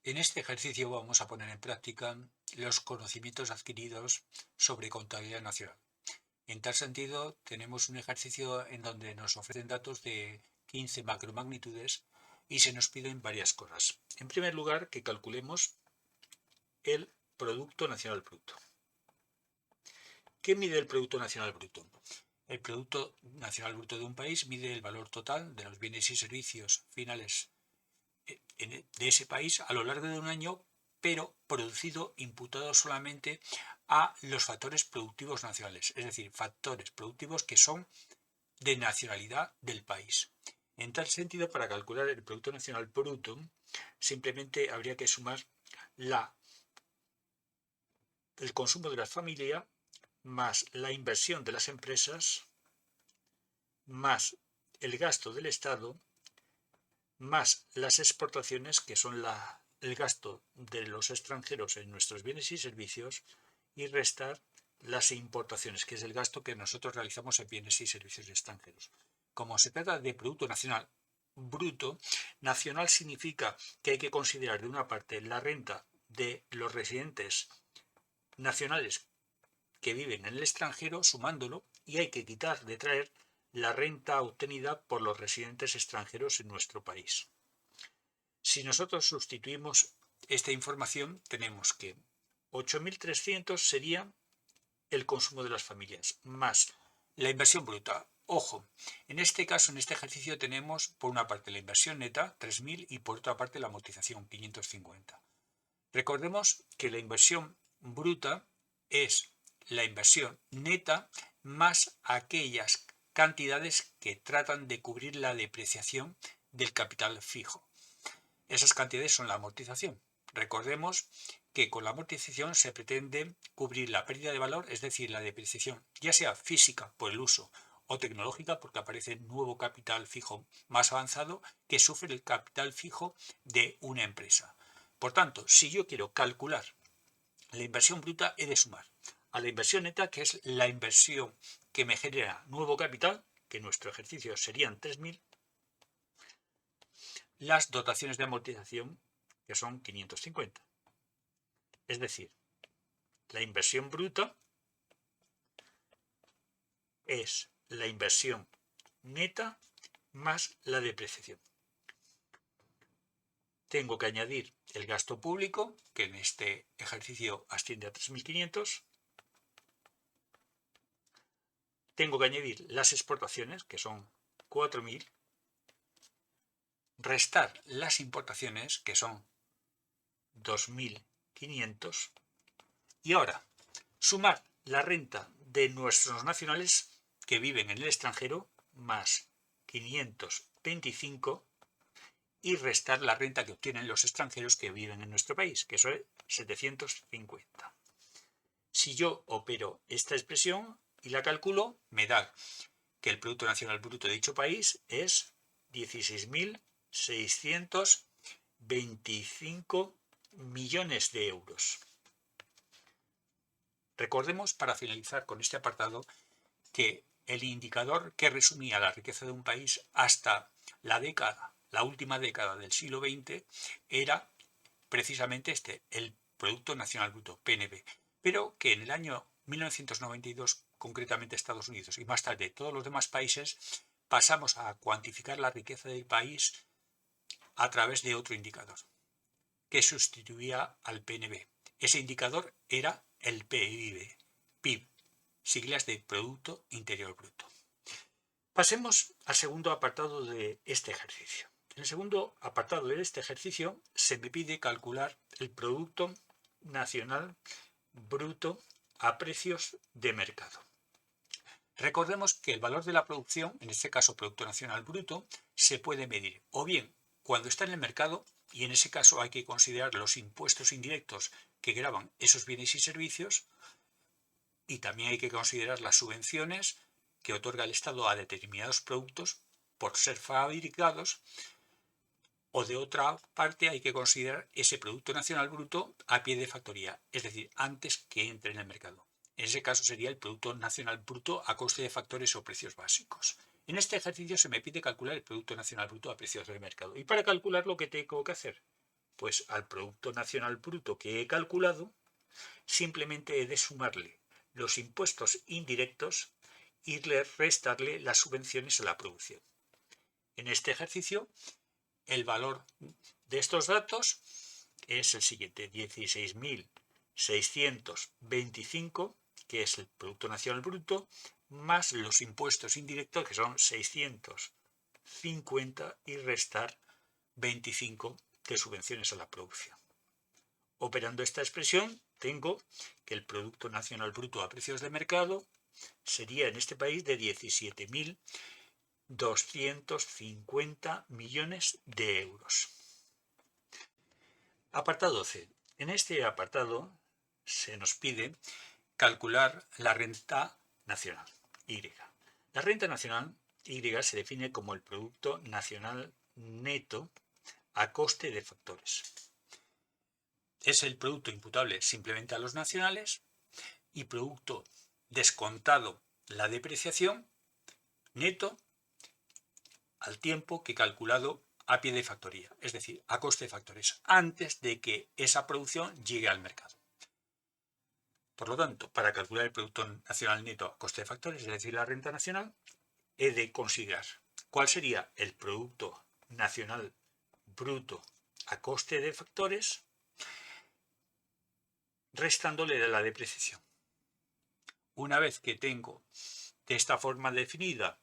En este ejercicio vamos a poner en práctica los conocimientos adquiridos sobre contabilidad nacional. En tal sentido, tenemos un ejercicio en donde nos ofrecen datos de 15 macromagnitudes y se nos piden varias cosas. En primer lugar, que calculemos el Producto Nacional Bruto. ¿Qué mide el Producto Nacional Bruto? El Producto Nacional Bruto de un país mide el valor total de los bienes y servicios finales de ese país a lo largo de un año, pero producido imputado solamente a los factores productivos nacionales, es decir, factores productivos que son de nacionalidad del país. En tal sentido, para calcular el Producto Nacional Bruto, simplemente habría que sumar el consumo de la familia más la inversión de las empresas más el gasto del Estado más las exportaciones, que son el gasto de los extranjeros en nuestros bienes y servicios, y restar las importaciones, que es el gasto que nosotros realizamos en bienes y servicios extranjeros. Como se trata de Producto Nacional Bruto, nacional significa que hay que considerar de una parte la renta de los residentes nacionales que viven en el extranjero, sumándolo, y hay que quitar de traer la renta obtenida por los residentes extranjeros en nuestro país. Si nosotros sustituimos esta información, tenemos que 8.300 sería el consumo de las familias, más la inversión bruta. Ojo, en este caso, en este ejercicio tenemos por una parte la inversión neta, 3.000, y por otra parte la amortización, 550. Recordemos que la inversión bruta es la inversión neta más aquellas cantidades que tratan de cubrir la depreciación del capital fijo. Esas cantidades son la amortización. Recordemos que con la amortización se pretende cubrir la pérdida de valor, es decir, la depreciación, ya sea física por el uso o tecnológica porque aparece nuevo capital fijo más avanzado que sufre el capital fijo de una empresa. Por tanto, si yo quiero calcular la inversión bruta, he de sumar a la inversión neta, que es la inversión que me genera nuevo capital, que en nuestro ejercicio serían 3.000, las dotaciones de amortización, que son 550. Es decir, la inversión bruta es la inversión neta más la depreciación. Tengo que añadir el gasto público, que en este ejercicio asciende a 3.500. Tengo que añadir las exportaciones, que son 4.000. Restar las importaciones, que son 2.500. Y ahora, sumar la renta de nuestros nacionales que viven en el extranjero, más 525, y restar la renta que obtienen los extranjeros que viven en nuestro país, que eso es 750. Si yo opero esta expresión y la calculo, me da que el Producto Nacional Bruto de dicho país es 16.625 millones de euros. Recordemos, para finalizar con este apartado, que el indicador que resumía la riqueza de un país hasta la última década del siglo XX, era precisamente el Producto Nacional Bruto, PNB, pero que en el año 1992, concretamente Estados Unidos y más tarde todos los demás países, pasamos a cuantificar la riqueza del país a través de otro indicador, que sustituía al PNB. Ese indicador era el PIB, siglas de Producto Interior Bruto. Pasemos al segundo apartado de este ejercicio. En el segundo apartado de este ejercicio se me pide calcular el Producto Nacional Bruto a precios de mercado. Recordemos que el valor de la producción, en este caso Producto Nacional Bruto, se puede medir o bien cuando está en el mercado, y en ese caso hay que considerar los impuestos indirectos que gravan esos bienes y servicios, y también hay que considerar las subvenciones que otorga el Estado a determinados productos por ser fabricados, o de otra parte hay que considerar ese Producto Nacional Bruto a pie de factoría, es decir, antes que entre en el mercado. En ese caso sería el Producto Nacional Bruto a coste de factores o precios básicos. En este ejercicio se me pide calcular el Producto Nacional Bruto a precios del mercado. Y para calcularlo, ¿qué tengo que hacer? Pues al Producto Nacional Bruto que he calculado, simplemente he de sumarle los impuestos indirectos y restarle las subvenciones a la producción. En este ejercicio, el valor de estos datos es el siguiente: 16.625, que es el Producto Nacional Bruto, más los impuestos indirectos, que son 650, y restar 25 de subvenciones a la producción. Operando esta expresión, tengo que el Producto Nacional Bruto a precios de mercado sería en este país de 17.250 millones de euros. Apartado C. En este apartado se nos pide calcular la renta nacional, Y. La renta nacional, Y, se define como el Producto Nacional Neto a coste de factores. Es el producto imputable simplemente a los nacionales y producto descontado la depreciación neto al tiempo que calculado a pie de factoría, es decir, a coste de factores, antes de que esa producción llegue al mercado. Por lo tanto, para calcular el Producto Nacional Neto a coste de factores, es decir, la renta nacional, he de considerar cuál sería el Producto Nacional Bruto a coste de factores, restándole la depreciación. Una vez que tengo de esta forma definida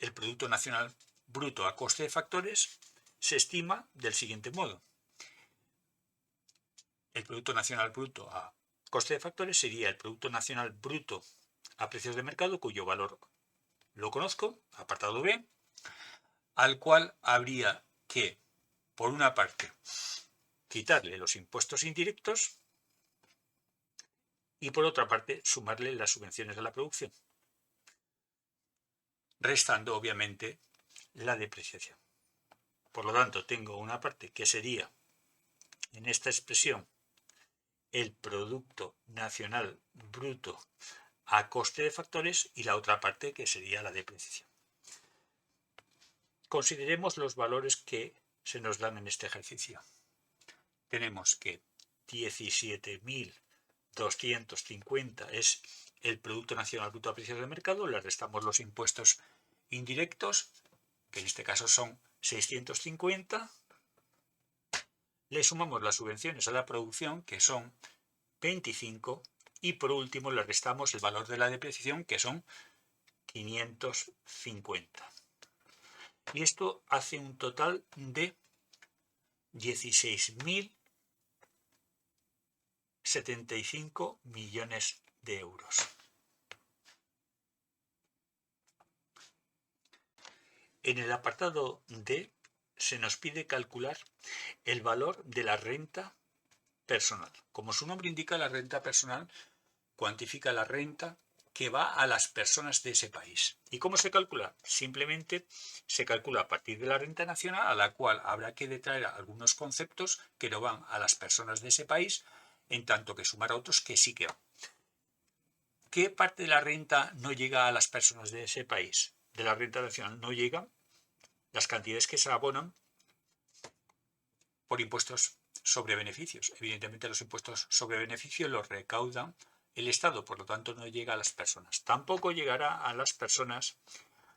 el Producto Nacional Bruto a coste de factores, se estima del siguiente modo. El Producto Nacional Bruto a coste de factores sería el Producto Nacional Bruto a precios de mercado, cuyo valor lo conozco, apartado B, al cual habría que, por una parte, quitarle los impuestos indirectos y, por otra parte, sumarle las subvenciones a la producción, restando, obviamente, la depreciación. Por lo tanto, tengo una parte que sería, en esta expresión, el Producto Nacional Bruto a coste de factores, y la otra parte que sería la depreciación. Consideremos los valores que se nos dan en este ejercicio. Tenemos que 17.250 es el Producto Nacional Bruto a precios de mercado, le restamos los impuestos indirectos, que en este caso son 650, le sumamos las subvenciones a la producción, que son 25, y por último le restamos el valor de la depreciación, que son 550. Y esto hace un total de 16.075 millones de euros. En el apartado D se nos pide calcular el valor de la renta personal. Como su nombre indica, la renta personal cuantifica la renta que va a las personas de ese país. ¿Y cómo se calcula? Simplemente se calcula a partir de la renta nacional, a la cual habrá que detraer algunos conceptos que no van a las personas de ese país, en tanto que sumar a otros que sí que van. ¿Qué parte de la renta no llega a las personas de ese país? De la renta nacional no llegan las cantidades que se abonan por impuestos sobre beneficios. Evidentemente los impuestos sobre beneficios los recaudan el Estado, por lo tanto no llega a las personas. Tampoco llegará a las personas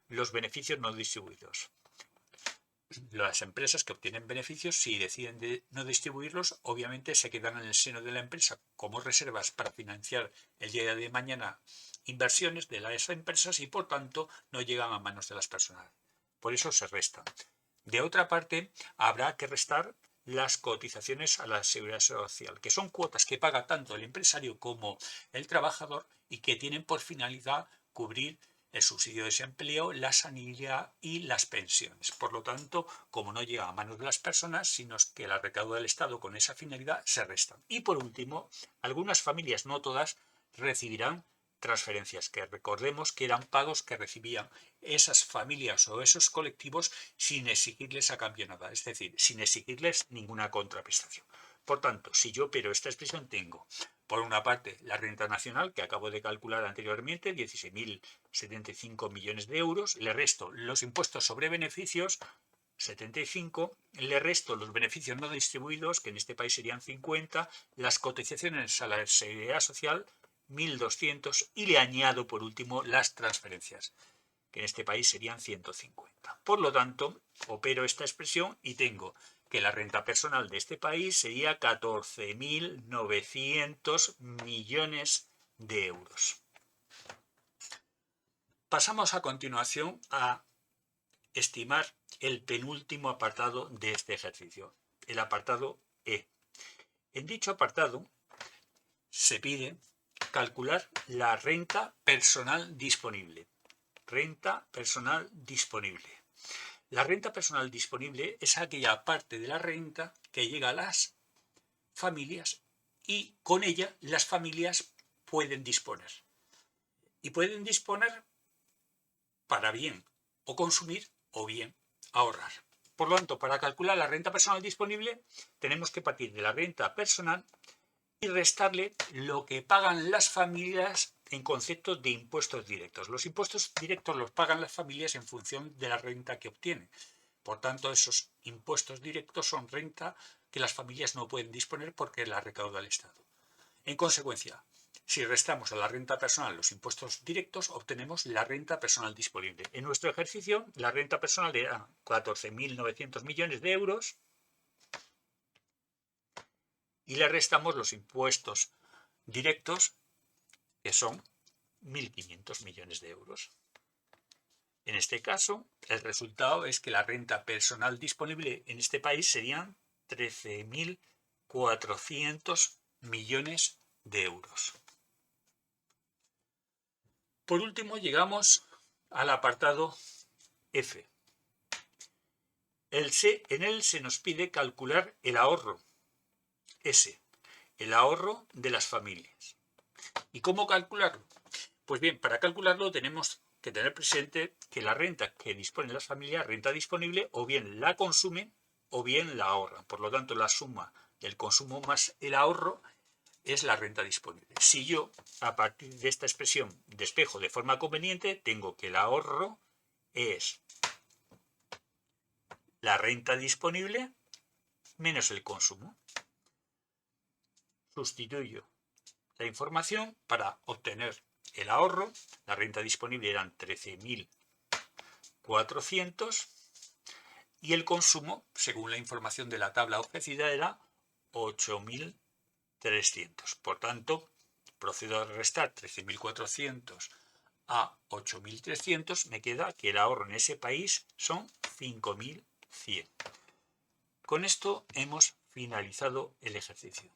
los beneficios no distribuidos. Las empresas que obtienen beneficios, si deciden no distribuirlos, obviamente se quedan en el seno de la empresa como reservas para financiar el día de mañana inversiones de las empresas y por tanto no llegan a manos de las personas. Por eso se restan. De otra parte, habrá que restar las cotizaciones a la seguridad social, que son cuotas que paga tanto el empresario como el trabajador y que tienen por finalidad cubrir el subsidio de desempleo, la sanidad y las pensiones. Por lo tanto, como no llega a manos de las personas, sino que la recauda del Estado con esa finalidad, se restan. Y por último, algunas familias, no todas, recibirán transferencias, que recordemos que eran pagos que recibían esas familias o esos colectivos sin exigirles a cambio nada, es decir, sin exigirles ninguna contraprestación. Por tanto, si yo opero esta expresión, tengo por una parte la renta nacional, que acabo de calcular anteriormente, 16.075 millones de euros, le resto los impuestos sobre beneficios, 75, le resto los beneficios no distribuidos, que en este país serían 50, las cotizaciones a la seguridad social, 1.200, y le añado por último las transferencias, que en este país serían 150. Por lo tanto, opero esta expresión y tengo que la renta personal de este país sería 14.900 millones de euros. Pasamos a continuación a estimar el penúltimo apartado de este ejercicio, el apartado E. En dicho apartado se pide calcular la renta personal disponible. Renta personal disponible. La renta personal disponible es aquella parte de la renta que llega a las familias y con ella las familias pueden disponer. Y pueden disponer para bien o consumir o bien ahorrar. Por lo tanto, para calcular la renta personal disponible tenemos que partir de la renta personal y restarle lo que pagan las familias en concepto de impuestos directos. Los impuestos directos los pagan las familias en función de la renta que obtienen. Por tanto, esos impuestos directos son renta que las familias no pueden disponer porque la recauda el Estado. En consecuencia, si restamos a la renta personal los impuestos directos, obtenemos la renta personal disponible. En nuestro ejercicio, la renta personal era 14.900 millones de euros y le restamos los impuestos directos, que son 1.500 millones de euros. En este caso, el resultado es que la renta personal disponible en este país serían 13.400 millones de euros. Por último, llegamos al apartado F. En él se nos pide calcular el ahorro, S, el ahorro de las familias. ¿Y cómo calcularlo? Pues bien, para calcularlo tenemos que tener presente que la renta que disponen las familias, renta disponible, o bien la consumen o bien la ahorran. Por lo tanto, la suma del consumo más el ahorro es la renta disponible. Si yo, a partir de esta expresión, despejo de forma conveniente, tengo que el ahorro es la renta disponible menos el consumo. Sustituyo la información para obtener el ahorro. La renta disponible eran 13.400 y el consumo, según la información de la tabla ofrecida, era 8.300. Por tanto, procedo a restar 13.400 a 8.300, me queda que el ahorro en ese país son 5.100. Con esto hemos finalizado el ejercicio.